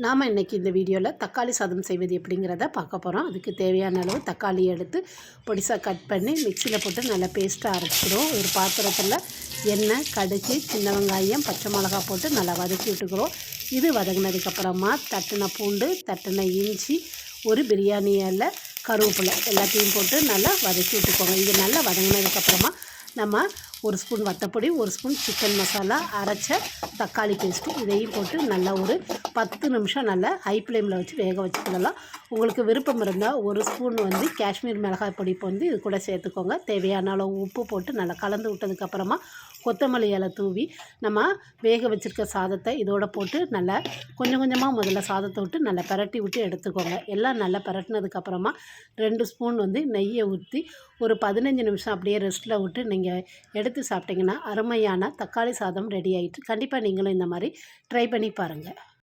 நாம் இன்றைக்கி இந்த வீடியோவில் தக்காளி சாதம் செய்வது எப்படிங்கிறத பார்க்க போகிறோம். அதுக்கு தேவையான அளவு தக்காளி எடுத்து பொடிசாக கட் பண்ணி மிக்சியில் போட்டு நல்லா பேஸ்ட்டாக அரைச்சிக்கிறோம். ஒரு பாத்திரத்தில் எண்ணெய், கடுகு, சின்ன வெங்காயம், பச்சை மிளகா போட்டு நல்லா வதக்கி விட்டுக்கிறோம். இது வதங்கினதுக்கப்புறமா தட்டின பூண்டு, தட்டின இஞ்சி, ஒரு பிரியாணி இலை, கருவேப்பிலை எல்லாத்தையும் போட்டு நல்லா வதக்கி விட்டுக்கோங்க. இது நல்லா வதங்கினதுக்கப்புறமா நம்ம ஒரு ஸ்பூன் வத்தப்பொடி, ஒரு ஸ்பூன் சிக்கன் மசாலா, அரைச்ச தக்காளி பேஸ்ட்டு இதையும் போட்டு நல்லா ஒரு 10 நிமிஷம் நல்லா ஹை ஃப்ளேமில் வச்சு வேக வச்சுக்கிடலாம். உங்களுக்கு விருப்பம் இருந்தால் ஒரு ஸ்பூன் காஷ்மீர் மிளகாய் பொடி இது கூட சேர்த்துக்கோங்க. தேவையான அளவு உப்பு போட்டு நல்லா கலந்து விட்டதுக்கப்புறமா கொத்தமல்லி இலை தூவி நம்ம வேக வச்சுருக்க சாதத்தை இதோட போட்டு நல்லா கொஞ்சம் கொஞ்சமாக முதல்ல சாதத்தை விட்டு நல்லா பரட்டி விட்டு எடுத்துக்கோங்க. எல்லாம் நல்லா பரட்டினதுக்கப்புறமா 2 ஸ்பூன் நெய்யை ஊற்றி ஒரு 15 நிமிஷம் அப்படியே ரெஸ்ட்டில் விட்டு நீங்கள் எடுத்து சாப்பிட்டிங்கன்னா அருமையான தக்காளி சாதம் ரெடி ஆகிட்டு. கண்டிப்பாக நீங்களும் இந்த மாதிரி ட்ரை பண்ணி பாருங்கள்.